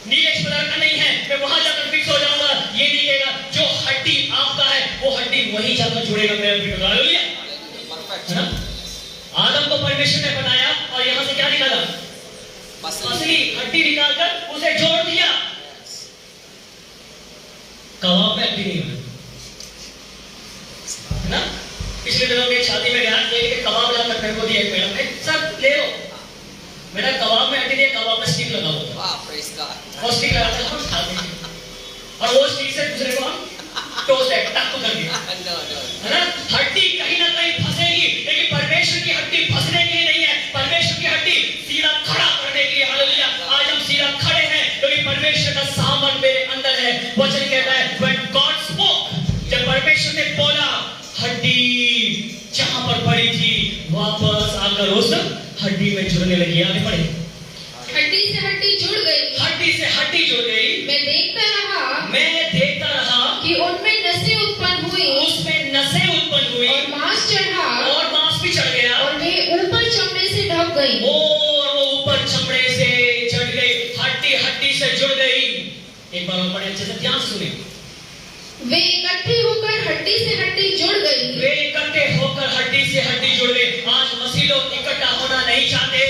[SPEAKER 1] नीलेश कलर का नहीं है, मैं वहां जाकर फिक्स हो जाऊंगा। ये नहीं कहेगा जो हड्डी आपका है वो हड्डी वहीं जाकर जुड़ेगा मेरे बेटे। हालेलुया। है ना? आदम को परमेश्वर ने बनाया और यहां से क्या निकाला? असली हड्डी निकालकर उसे जोड़ दिया। कबाब में हड्डी नहीं बना, है ना? पिछले दिनों में शादी में गया, एक कबाब लाकर मेरे को दिया मैडम ने, सब ले लो बेटा, कबाब में हड्डी नहीं, कबाब में स्टिक लगा होता है।
[SPEAKER 3] वाह, प्रेज गॉड।
[SPEAKER 1] और स्टिक लगाते हैं हम खाते हैं, और वो स्टिक से दूसरे को हम टोस्ट है टक कर दिया, है ना? हड्डी कहीं ना कहीं फंसेगी, लेकिन परमेश्वर की हड्डी फंसने के लिए नहीं है, परमेश्वर की हड्डी सीधा खड़ा करने के लिए। हालेलुया। आज हम सीधा खड़े हैं क्योंकि परमेश्वर का सामर्थ मेरे अंदर है। वचन कहता है when God spoke, जब परमेश्वर ने बोला, हड्डी जहां पर पड़ी थी वापस आकर उस हड्डी में जुड़ने लगी। आगे बढ़े।
[SPEAKER 2] हड्डी से हड्डी जुड़ गई,
[SPEAKER 1] हड्डी से हड्डी जुड़ गई।
[SPEAKER 2] मैं देखता रहा
[SPEAKER 1] कि
[SPEAKER 2] उनमें नसें उत्पन्न हुई,
[SPEAKER 1] उसमें नसें उत्पन्न हुई
[SPEAKER 2] और मांस चढ़ा,
[SPEAKER 1] और मांस भी चढ़ गया,
[SPEAKER 2] और वे ऊपर चमड़े से ढक गई।
[SPEAKER 1] और वो ऊपर चमड़े से चढ़ गई, हड्डी हड्डी से जुड़ गई। एक बार और पढ़े अच्छे से, ध्यान सुनिए।
[SPEAKER 2] वे इकट्ठे होकर हड्डी से हड्डी जुड़ गई।
[SPEAKER 1] वे इकट्ठे होकर हड्डी से हड्डी जुड़ गए। आज मसीह लोग इकट्ठा होना नहीं चाहते,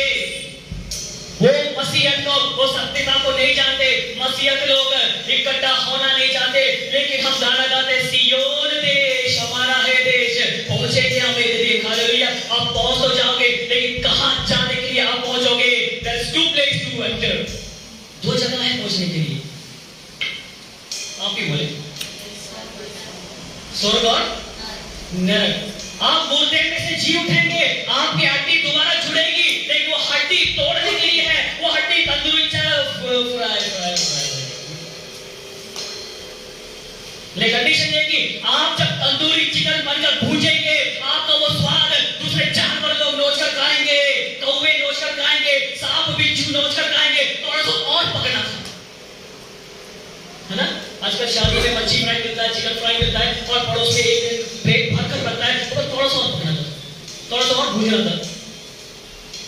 [SPEAKER 1] वो मसीहत को, वो सत्यता को नहीं जानते। मसीहत लोग इकट्ठा होना नहीं चाहते, लेकिन हम गाना गाते, सियोन देश हमारा है देश, पहुंचेंगे हम एक दिन। हालेलुया। आप पहुंच तो जाओगे, लेकिन कहां जाने के लिए आप पहुंचोगे? There is 2 places to enter. 2 जगह है पहुंचने के लिए। आप ही बोले, स्वर्ग और नरक। आप मुर्दे में से जी उठेंगे, आपकी हड्डी दोबारा जुड़ेगी, लेकिन वो हड्डी तोड़ने के लिए है, वो हड्डी तंदूरी लेकिन कंडीशन ये कि आप जब तंदूरी चिकन बनकर भूजेंगे, आपका वो स्वाद दूसरे जानवर लोग नोचकर खाएंगे, कौवे नोचकर खाएंगे, सांप बिच्छू नोचकर खाएंगे, थोड़ा सा और पकड़ना था, है ना? आजकल शादी में मच्छी फ्राई मिलता है, चिकन फ्राई मिलता है, और पड़ोस में एक प्लेट भरकर बनता है, तो थोड़ा सा और पकड़ना था, थोड़ा सा और भूजना था।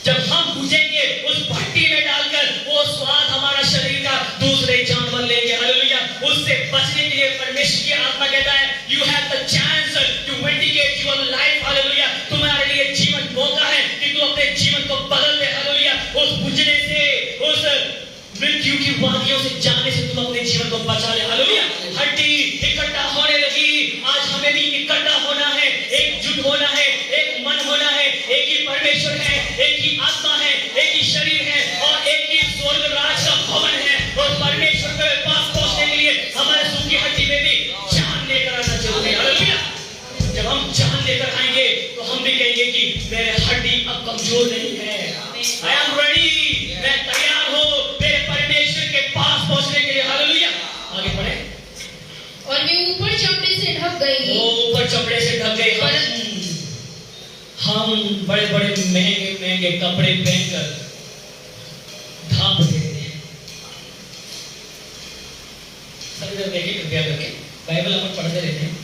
[SPEAKER 1] जब हम भूजेंगे उस भट्टी में डालकर, वो स्वाद हमारा शरीर का दूसरे जानवर लेंगे। हालेलुया। उससे बचने के लिए परमेश्वर की आत्मा कहता है, you have the chance to vindicate your life. Hallelujah. तुम्हारे लिए जीवन मौका है कि तुम अपने जीवन को बदल दे। हालेलुया। उस भूजने से, उस मृत्यु की वादियों से जाने से तुम अपने जीवन को बचा ले। हालेलुया। हड्डी इकट्ठा होने लगी, आज हमें भी इकट्ठा होना है, एकजुट होना है, एक मन होना है। एक ही परमेश्वर है, एक ही आत्मा है, एक ही शरीर है, और एक ही स्वर्ग राज का भवन है। और परमेश्वर के पास पहुंचने के लिए हमारे सूखी हड्डी में भी जान लेकर आना जरूरी है। हालेलुया। जब हम जान लेकर आएंगे तो हम भी कहेंगे कि मेरे हड्डी अब कमजोर नहीं है, आई एम रेडी, मैं तैयार हूं मेरे परमेश्वर के पास पहुंचने के लिए। हालेलुया। आगे बढ़े।
[SPEAKER 2] और वे ऊपर चमड़े से ढक गई,
[SPEAKER 1] वो ऊपर चमड़े से ढक गई। हम बड़े बड़े महंगे महंगे कपड़े पहनकर ढांप देते हैं। सभी लोग देखिए कृपया करके, बाइबल अपन पढ़ते रहते हैं।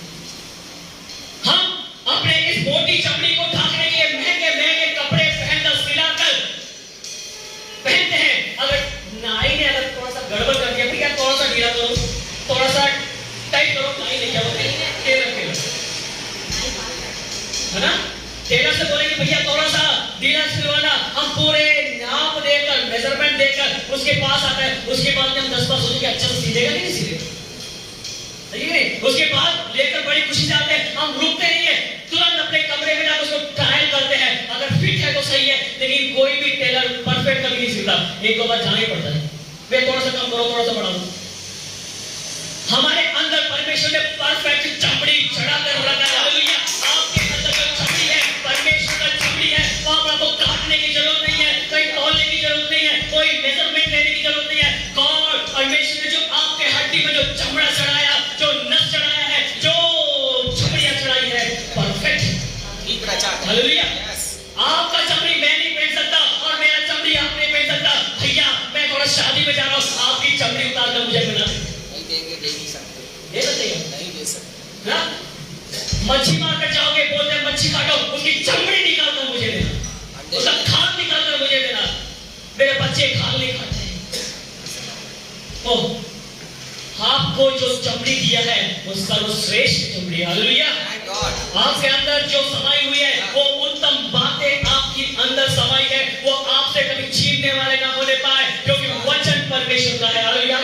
[SPEAKER 1] हम अपने इस मोटी चमड़ी को ढांकने के लिए महंगे महंगे कपड़े पहनकर सिलाकर पहनते हैं। अगर नाई उसके बाद में हम 10 बार सोचेंगे अच्छा तो सीधेगा नहीं सीधेगा, ठीक है? उसके बाद लेकर बड़ी खुशी से आते हैं, हम रुकते नहीं है, तुरंत अपने कमरे में जाकर उसको ट्रायल करते हैं, अगर फिट है तो सही है। लेकिन कोई भी टेलर परफेक्ट कभी नहीं सीखता, एक दो बार जाना ही पड़ता है, वे थोड़ा सा कम करो, थोड़ा सा बढ़ाओ। हमारे अंदर परमेश्वर ने परफेक्ट चमड़ी चढ़ाकर रखा है। हालेलुया। आपके अंदर जो चमड़ी है परमेश्वर का चमड़ी है, वहां पर आपको काटने की जरूरत नहीं है, कहीं तौलने की जरूरत नहीं है, कोई मेजरमेंट लेने की जरूरत नहीं है। गॉड परमेश्वर ने जो आपके हड्डी में जो चमड़ा चढ़ाया, जो नस चढ़ाया है, जो चमड़ियां चढ़ाई है, परफेक्ट
[SPEAKER 3] ठीक रचा है।
[SPEAKER 1] हालेलुया।
[SPEAKER 3] Yes.
[SPEAKER 1] आपका चमड़ी मैं नहीं पहन सकता और मेरा चमड़ी आप नहीं पहन सकता। भैया मैं थोड़ा शादी में जा रहा हूँ, आपकी चमड़ी उतार कर मुझे बना
[SPEAKER 3] नहीं देंगे, दे नहीं सकते,
[SPEAKER 1] दे सकते हैं
[SPEAKER 3] नहीं दे सकते।
[SPEAKER 1] ना? मच्छी मार कर जाओगे, बोलते हैं मच्छी काटो, उसकी चमड़ी निकाल कर मुझे देना, उसका खाल निकाल कर मुझे देना। मेरे बच्चे खाल नहीं खाते हैं। ओह, आपको जो चमड़ी दिया है वो सर्वश्रेष्ठ चमड़ी है। हालेलुया।
[SPEAKER 3] Thank God.
[SPEAKER 1] आपके अंदर जो समाई हुई है वो उत्तम बातें आपकी अंदर समाई है, वो आपसे कभी छीनने वाले ना होने पाए, क्योंकि वचन परमेश्वर का है। हालेलुया।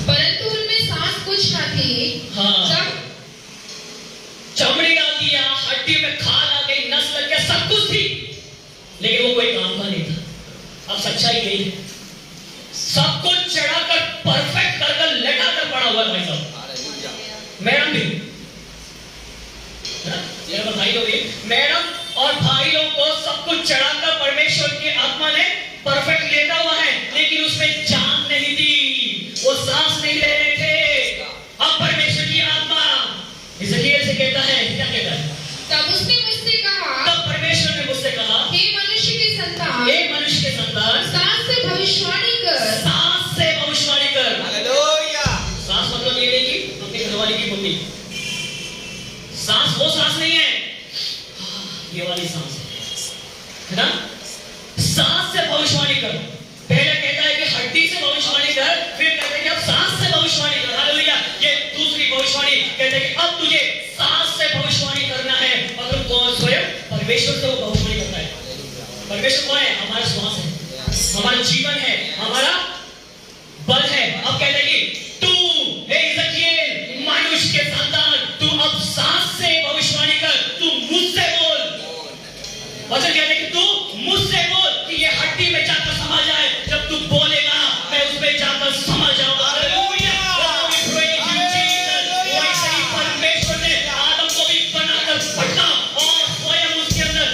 [SPEAKER 2] परंतु उनमें सांस कुछ न थी।
[SPEAKER 1] हाँ।
[SPEAKER 2] जब
[SPEAKER 1] चमड़ी डाल दिया, हड्डी में खाल आ गई, नस लग गया, सब कुछ थी, लेकिन वो कोई काम का नहीं था। अब सच्चाई यही है, सब कुछ चढ़ाकर परफेक्ट कर लटा कर पड़ा हुआ है भाई साहब।
[SPEAKER 3] Hallelujah.
[SPEAKER 1] मैडम भी मेरे भाई लोग भी, मैडम और भाई लोग को सब कुछ चढ़ाकर परमेश्वर की आत्मा ने परफेक्ट लेता हुआ है, लेकिन उसमें जान नहीं थी, वो सांस नहीं ले रहे थे। अब परमेश्वर की आत्मा इज़राइल से कहता है, क्या कहता है?
[SPEAKER 2] तब उसने मुझसे कहा,
[SPEAKER 1] तब परमेश्वर ने मुझसे कहा,
[SPEAKER 2] हे मनुष्य के संतान,
[SPEAKER 1] हे मनुष्य के संतान,
[SPEAKER 2] सांस से भविष्यवाणी कर।
[SPEAKER 1] सांस से भविष्यवाणी कर।
[SPEAKER 3] Hallelujah.
[SPEAKER 1] सांस मतलब ये नहीं कि अपने घरवाली की मम्मी, सांस वो सांस नहीं है, ये वाली सांस है ना? सांस से भविष्यवाणी कर। पहले कहता है कि हड्डी से भविष्यवाणी कर, फिर कहता है कि अब सांस से भविष्यवाणी कर। हालेलुया। ये दूसरी भविष्यवाणी कहते हैं कि अब तुझे सांस से भविष्यवाणी करना है। मतलब कौन? स्वयं परमेश्वर से वो भविष्यवाणी करता है। परमेश्वर कौन है? हमारा श्वास है, हमारा जीवन है, हमारा बल है। अब कहते हैं कि तू हे इज़राइल मनुष्य के संतान, तू अब सांस से भविष्यवाणी कर, तू मुझसे बोल। वचन कहते हैं कि तू मुझसे बोल कि ये हड्डी में जाकर समा जाए। जब तू बोलेगा मैं उसमें जाकर समा जाऊंगा। हालेलुया। वैसे ही परमेश्वर ने आदम को भी बनाकर पटका और स्वयं उसके अंदर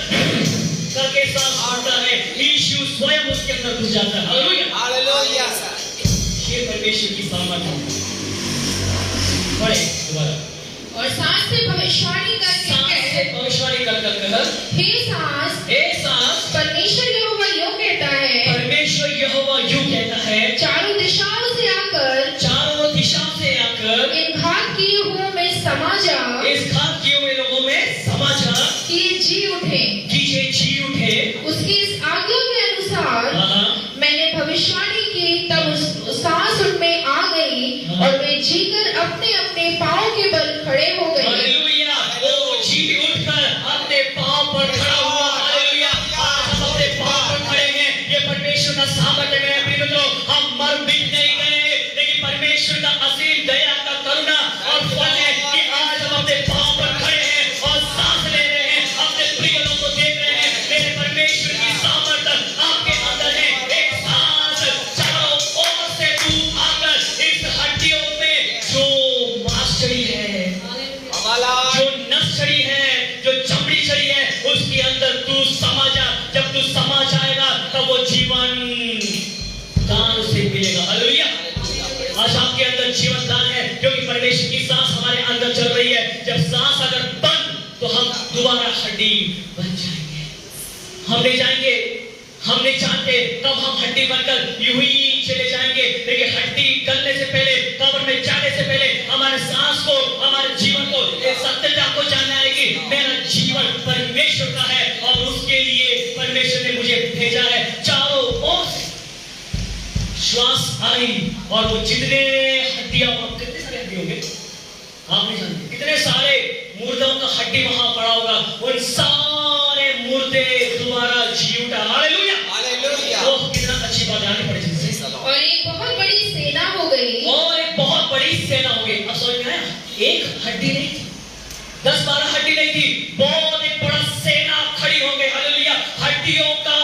[SPEAKER 1] करके सांस छोड़ता है, यीशु स्वयं उसके अंदर घुस जाता है। हालेलुया।
[SPEAKER 3] Hallelujah, sir.
[SPEAKER 1] ये परमेश्वर की सामर्थ है। पढ़े दोबारा।
[SPEAKER 2] और सांस से भविष्यवाणी करके
[SPEAKER 1] सांस से
[SPEAKER 2] कह,
[SPEAKER 1] भविष्यवाणी कर
[SPEAKER 2] हे सांस,
[SPEAKER 1] हे सांस,
[SPEAKER 2] परमेश्वर यहोवा यूं कहता है,
[SPEAKER 1] परमेश्वर यहोवा यूं कहता है,
[SPEAKER 2] चारों दिशाओं से आकर,
[SPEAKER 1] चारों दिशाओं से आकर
[SPEAKER 2] इन घात किए हुओं में समा जा,
[SPEAKER 1] इस घात किए हुए लोगों में समा जा,
[SPEAKER 2] कि ये जी उठे।
[SPEAKER 1] कि ये जी उठे।
[SPEAKER 2] उसकी इस आज्ञा के अनुसार मैंने भविष्यवाणी की, तब सांस उनमें आ गई और वे जीकर अपने अपने पांव के बल खड़े हो गए।
[SPEAKER 1] हालेलुया। वो जी उठकर अपने पांव पर खड़ा हुआ। हालेलुया। आज हम अपने पांव पर खड़े हैं, ये परमेश्वर का सामर्थ्य है। मेरे लोग, हम मर भी नहीं गए, लेकिन परमेश्वर का असीम दया का करुणा और फल है कि आज हम अपने पांव पर खड़े हैं और सांस ले रहे हैं, अपने प्रियजनों को देख रहे हैं। मेरे परमेश्वर की सामर्थ्य आपके अंदर है। एक सांस चारों ओर से तू आकर इस हड्डियों में जो मांस चढ़ी है,
[SPEAKER 3] हमारा
[SPEAKER 1] जो नस चढ़ी है, जो चमड़ी चढ़ी है, उसके अंदर तू समा जा। जब तू समा जाएगा तब वो जीवन दान उसे मिलेगा। हालेलुया। आज आपके अंदर जीवन दान है, क्योंकि परमेश्वर की सांस हमारे अंदर चल रही है। जब सांस अगर बंद तो हम दोबारा हड्डी बन जाएंगे। हम नहीं जाएंगे, हम नहीं जानते कब हम हड्डी बनकर यूं ही चले जाएंगे, लेकिन हड्डी गलने से पहले, कब्र में जाने से पहले हमारे सांस को, हमारे जीवन को एक सत्यता को जानना है कि मेरा जीवन परमेश्वर का है और उसके लिए परमेश्वर ने मुझे भेजा है। चारों ओर से श्वास आई और वो जितने हड्डियां, कितने सारे हड्डी होंगे आप नहीं जानते, कितने सारे मुर्दों का हड्डी वहां पड़ा होगा, उन सारे मुर्दे दोबारा जी उठा। हालेलुया।
[SPEAKER 3] Hallelujah.
[SPEAKER 1] वो कितना अच्छी बात आनी पड़ी जिससे।
[SPEAKER 2] और एक
[SPEAKER 1] हड्डी नहीं थी, 10-12 हड्डी नहीं थी, बहुत एक बड़ा सेना खड़ी हो गई। हालेलुया, हड्डियों का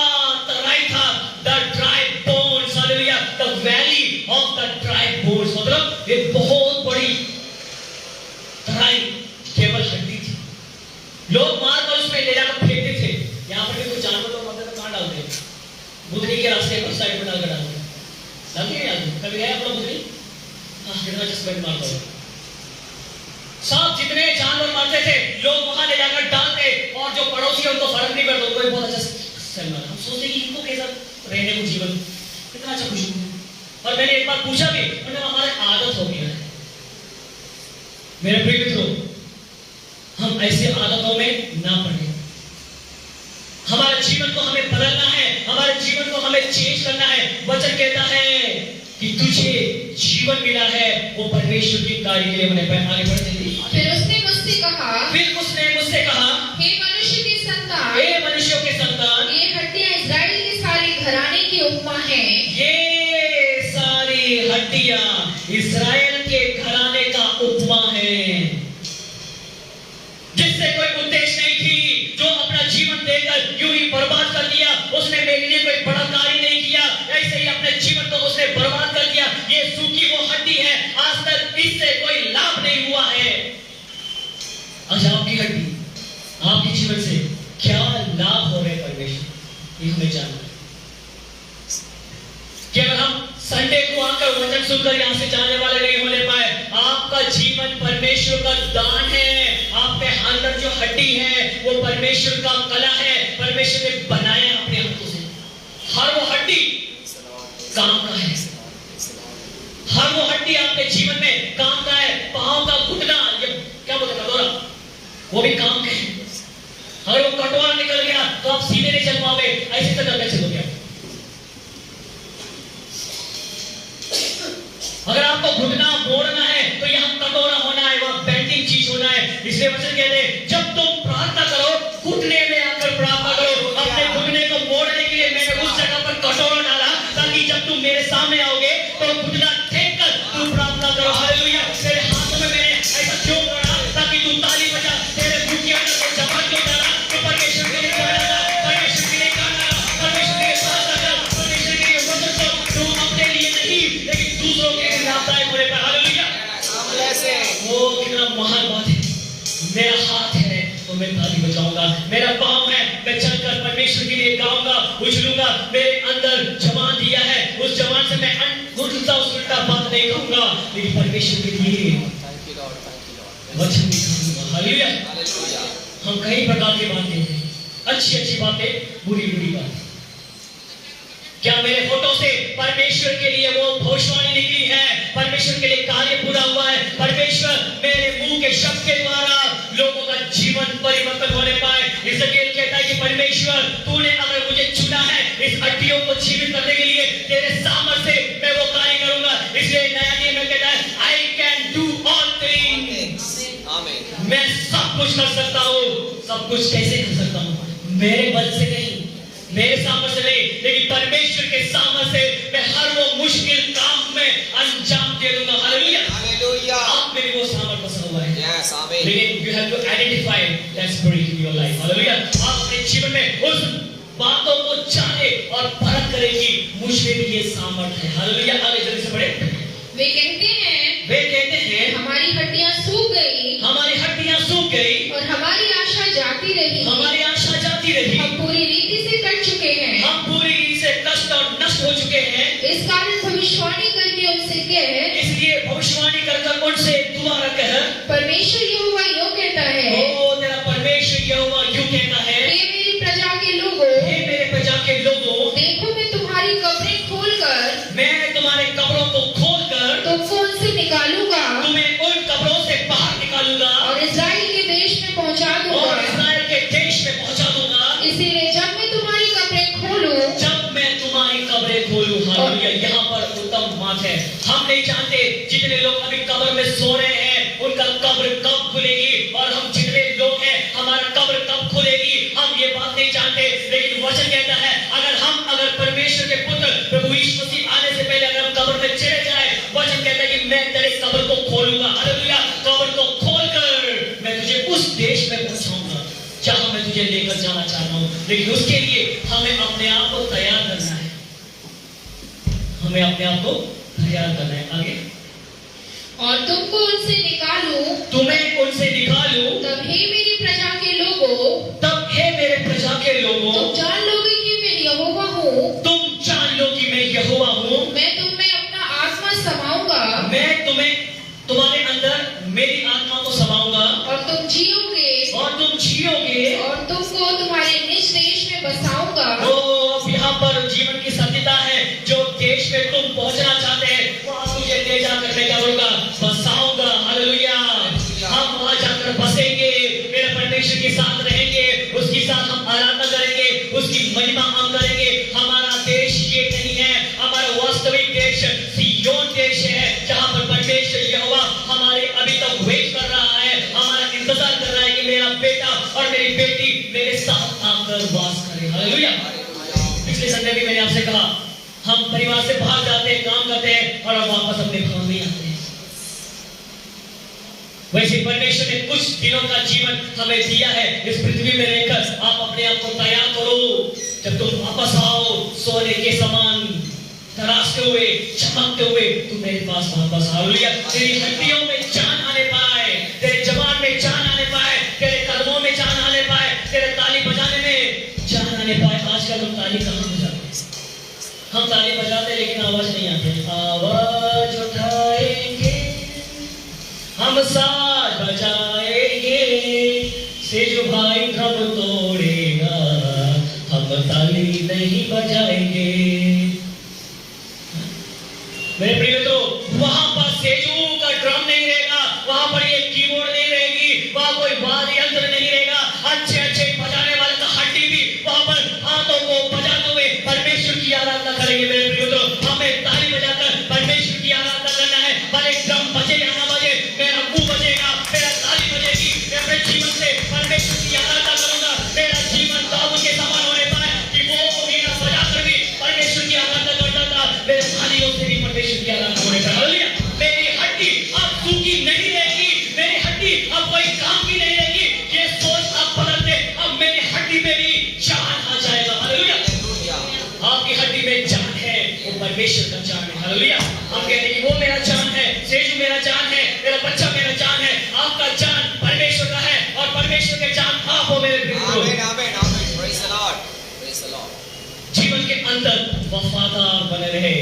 [SPEAKER 1] तराई था, the dry bones. Hallelujah, the valley of the dry bones, मतलब एक बहुत बड़ी तराई केवल हड्डी थी। लोग मारकर उसमें ले जाकर फेंकते थे। यहाँ पर भी कुछ जानवर लोग मरते तो कहाँ डालते हैं? बुधनी के रास्ते पर साइड पर डालकर डालते हैं। डालते हैं याद? कभी गए अपना बुधनी? हाँ, कितना जस्मेंट मारता है। सब जितने जानवर मारते थे लोग वहां ले जाकर डालते, और जो पड़ोसी है उनको फर्क नहीं पड़ता, कोई बहुत अच्छा सलमान। हम सोचते कि इनको कैसा रहने को जीवन कितना अच्छा खुशबू। और मैंने एक बार पूछा भी, उन्होंने हमारे आदत हो गया है। मेरे प्रिय मित्रों, हम ऐसे आदतों में ना पड़े। हमारे जीवन को हमें बदलना है, हमारे जीवन को हमें चेंज करना है। वचन कहता है कि तुझे जीवन मिला है, वो परमेश्वर की कार्य के लिए मैंने आगे बढ़ते थे।
[SPEAKER 2] फिर उसने मुझसे कहा,
[SPEAKER 1] हे
[SPEAKER 2] मनुष्य के संतान,
[SPEAKER 1] हे मनुष्यों के संतान,
[SPEAKER 2] ये हड्डियां इस्राएल के सारे घराने की उपमा हैं।
[SPEAKER 1] ये सारी हड्डियां इस्राएल के घराने का उपमा है, जिससे कोई उद्देश्य नहीं थी, जो अपना जीवन देकर यूं ही बर्बाद कर दिया। उसने मेरे लिए कोई बड़ा कार्य नहीं किया, ऐसे ही अपने जीवन को उसने बर्बाद कर दिया। ये सूखी वो हड्डी है, आज तक इससे कोई लाभ नहीं हुआ है। आज आपकी हड्डी, आपके जीवन से क्या लाभ हो रहे परमेश्वर, ये हमें जानना है। केवल हम संडे को आकर वचन सुनकर यहाँ से जाने वाले नहीं होने पाए। आपका जीवन परमेश्वर का दान है। आपके अंदर जो हड्डी है वो परमेश्वर का कला है, परमेश्वर ने बनाया अपने हाथों से। हर वो हड्डी काम का है, हर वो हड्डी आपके जीवन में काम का है। पांव का घुटना, ये क्या बोलते हैं, कटोरा, वो भी काम का है। अगर वो कटोरा निकल गया तो आप सीधे नहीं चल पाओगे, ऐसे तक कैसे चलोगे आप? अगर आपको घुटना मोड़ना है तो यहाँ कटोरा होना है, वहां बेंडिंग चीज होना है। इसलिए वचन कहते हैं, जब तुम प्रार्थना करो घुटने में आकर प्रार्थना करो। अपने घुटने को मोड़ने के लिए मैंने उस जगह पर कटोरा डाला, ताकि जब तुम मेरे सामने आओगे तो घुटना देख कर तुम प्रार्थना करो। हालेलुया, तेरे हाथों में मैंने ऐसा क्यों करा, ताकि तू ताली बजा। तेरे मुंह के अंदर को जबान क्यों डाला, तो परमेश्वर के लिए गाना, परमेश्वर के लिए गाना, परमेश्वर के लिए प्रार्थना कर, परमेश्वर के लिए वचन सुन। तुम अपने लिए नहीं लेकिन दूसरों के लिए लाभदायक होने पर। हालेलुया, वो कितना महान बात है। मेरा हाथ है तो मैं ताली बजाऊंगा, मेरा पांव है मैं चलकर परमेश्वर के लिए गाऊंगा, उछलूंगा। मेरे अंदर जवान दिया है, उस जवान से मैं उल्टा बात नहीं कहूंगा, लेकिन परमेश्वर के लिए वचन निकालूंगा। हालेलुया, हम कई प्रकार की बातें हैं, अच्छी अच्छी बातें, बुरी बुरी बातें। क्या मेरे फोटो से परमेश्वर के लिए वो भविष्यवाणी निकली है, परमेश्वर के लिए कार्य पूरा हुआ है? परमेश्वर मेरे मुंह के शब्द के द्वारा लोगों का जीवन परिवर्तन होने पाए। इज़राइल कहता है कि परमेश्वर तूने अगर मुझे चुना है इस हड्डियों को जीवित करने के लिए, तेरे सामर्थ्य से मैं वो कार्य करूंगा। इसलिए नया नियम में कहता है, I can do all things, मैं सब कुछ कर सकता हूँ। सब कुछ कैसे कर सकता हूँ? मेरे बल से नहीं, मेरे सामर्थ्य से नहीं, लेकिन परमेश्वर के सामर्थ्य से मैं हर वो मुश्किल काम में अंजाम दे दूंगा। हालेलुया,
[SPEAKER 3] हालेलुया,
[SPEAKER 1] आप में भी वो सामर्थ्य बसा हुआ है।
[SPEAKER 3] यस, आमीन।
[SPEAKER 1] लेकिन you have to identify that spirit in your life. Hallelujah, आप अपने जीवन में उस बातों को जाने और परख करें कि मुझ में भी ये सामर्थ्य है। हालेलुया, आगे जल्दी से पढ़े। वे कहते हैं
[SPEAKER 2] हमारी हड्डियां सूख गई,
[SPEAKER 1] हमारी हड्डियां सूख गई
[SPEAKER 2] और हमारी आशा जाती रही,
[SPEAKER 1] हमारी आशा जाती रही,
[SPEAKER 2] हम पूरी रीति से कट चुके हैं,
[SPEAKER 1] हम पूरी रीति से कष्ट और नष्ट हो चुके हैं।
[SPEAKER 2] इस कारण भविष्यवाणी करके उनसे कह,
[SPEAKER 1] इसलिए भविष्यवाणी कर उनसे दोबारा कह,
[SPEAKER 2] परमेश्वर यहोवा यूं कहता है,
[SPEAKER 1] ओ तेरा परमेश्वर यहोवा यूं कहता है,
[SPEAKER 2] हे मेरी प्रजा के लोगों,
[SPEAKER 1] हे मेरे प्रजा के लोगों,
[SPEAKER 2] देखो मैं तुम्हारी कब्रें खोलकर,
[SPEAKER 1] मैं तुम्हारे कब्रों को खोलकर
[SPEAKER 2] तुमको उनसे निकालूंगा,
[SPEAKER 1] तुम्हें उन कब्रों से बाहर निकालूंगा
[SPEAKER 2] और इस्राएल के देश में पहुंचा दूंगा,
[SPEAKER 1] और इस्राएल के देश में पहुंचा दूंगा।
[SPEAKER 2] इसीलिए जब मैं तुम्हारी कब्रें खोलूं,
[SPEAKER 1] जब मैं तुम्हारी कब्रें खोलूं। हालेलुया, यहाँ पर उत्तम बात है। हम नहीं जानते जितने लोग अभी कब्र में सो रहे हैं उनका कब्र कब खुलेगी, और हम जितने लोग हैं हमारा कब्र कब खुलेगी, हम ये बात नहीं जानते। लेकिन वचन कहता है, अगर परमेश्वर के पुत्र प्रभु यीशु मसीह आने से पहले अगर हम कब्र में चले जाए, वचन कहता है कि मैं तेरे कब्र को खोलूंगा। हालेलुया, कब्र को खोलकर तुम्हें अपने आप को तैयार करना है। आगे,
[SPEAKER 2] और तुमको उनसे निकालूं,
[SPEAKER 1] तुम्हें उनसे निकालूं,
[SPEAKER 2] तब हे मेरी प्रजा के लोगों,
[SPEAKER 1] तब हे मेरे प्रजा के लोगों,
[SPEAKER 2] तुम जान लोगे कि मैं यहोवा हूँ।
[SPEAKER 1] तुम जान लो कि मैं यहोवा हूँ।
[SPEAKER 2] मैं तुम में अपना आत्मा समाऊंगा,
[SPEAKER 1] मैं तुम्हारे अंदर मेरी आत्मा को समाऊंगा,
[SPEAKER 2] और तुम जियोगे,
[SPEAKER 1] और तुम जियोगे,
[SPEAKER 2] और तुमको तुम्हारे निज देश में बसाऊंगा।
[SPEAKER 1] तो यहाँ पर जीवन की सत्यता है, जो देश में तुम पहुंचना चाहते हैं वहां तुझे ले जाकर मैं क्या करूंगा, बसाऊंगा। हालेलुया। हम वहां जाकर बसेंगे, मेरे परमेश्वर के साथ रहेंगे, उसके साथ हम आराधना करेंगे, उसकी महिमा हम करेंगे। हमारा देश ये नहीं है, हमारा वास्तविक देश सिय्योन देश है, जहां पर परमेश्वर यहोवा हमारे अभी तक वेट कर रहा है, हमारा इंतजार कर रहा है कि मेरा बेटा और मेरी बेटी मेरे साथ आकर वास करे। हालेलुया। पिछले संडे भी मैंने आपसे कहा, हम परिवार से बाहर जाते हैं, काम करते हैं और हम वापस अपने घर में आते हैं। वैसे परमेश्वर ने कुछ दिनों का जीवन हमें दिया है इस पृथ्वी में रहकर। आप अपने आप को तैयार करो, जब तुम वापस आओ सोने के समान तराशते हुए, चमकते हुए, तुम मेरे पास वापस आओ। तेरी हड्डियों में जान आने पाए, तेरे जवान में जान आने पाए, तेरे कदमों में जान आने पाए, तेरे ताली बजाने में जान आने पाए। आजकल हम ताली कहाँ बजाते हैं? हम ताली बजाते लेकिन आवाज नहीं आती। आवाज उठाएंगे, हम साथ बजाएंगे, सेजू भाई ड्रम तोड़ेगा, हम ताली नहीं बजाएंगे। मेरे प्रिय मित्रों, वहां पर सेजू का ड्रम नहीं रहेगा, वहां पर ये कीबोर्ड नहीं रहेगी, वहां कोई वाद्य यंत्र नहीं रहेगा। अच्छे अच्छे बजाने वाले का हड्डी भी वहां पर हाथों को बजाते हुए परमेश्वर की आराधना करेंगे। मेरे प्रिय मित्रों, हमें ताली बजाकर परमेश्वर की आराधना करना है। भले ड्रम बजे या ना बजे, मेरा मुंह बजेगा, मेरा ताली बजेगी, मैं अपने जीवन से परमेश्वर की आराधना करूंगा। मेरा जीवन दाऊद के समान होने पाए कि वो वीणा बजाकर भी परमेश्वर की आराधना करता था, मेरे तालियों से भी परमेश्वर की आराधना होने पाए। हालेलुया। मेरी हड्डी अब सूखी नहीं रहेगी, मेरी हड्डी अब कोई काम की नहीं रहेगी। ये सोच आप बदल दे, अब मेरी हड्डी में भी जान आ जाएगा। हालेलुया। आपकी हड्डी में जान है, वो परमेश्वर का जान है। हालेलुया। हम कहते हैं कि वो मेरा जान है, सेजू मेरा जान है, मेरा बच्चा मेरा जान है। आपका जान परमेश्वर का है और परमेश्वर के जान आप हो। मेरे प्रिय मित्रों,
[SPEAKER 3] Amen, amen, amen. Praise the Lord. Praise the Lord.
[SPEAKER 1] जीवन के अंदर वफादार बने रहे।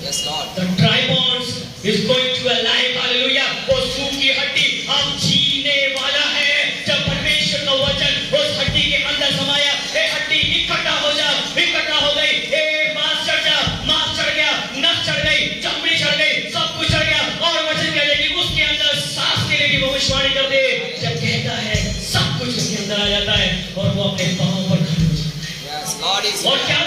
[SPEAKER 3] Yes, Lord.
[SPEAKER 1] The dry bones is going to alive. Hallelujah. वो सूखी हड्डी अब जीने वाला है। जब परमेश्वर का वचन उस हड्डी के अंदर समाया, ये हड्डी इकट्ठा हो जा, इकट्ठा हो गई। ए मांस चढ़ जा, मांस चढ़ गया, नस चढ़ गई, चमड़ी चढ़ गई, सब कुछ चढ़ गया। और वचन कह दे कि उसके अंदर सांस के लिए भी भविष्यवाणी कर दे। जब कहता है सब कुछ उसके अंदर आ जाता है और वो अपने पांव पर खड़े हो जाता है।
[SPEAKER 3] Yes, God is
[SPEAKER 1] और क्या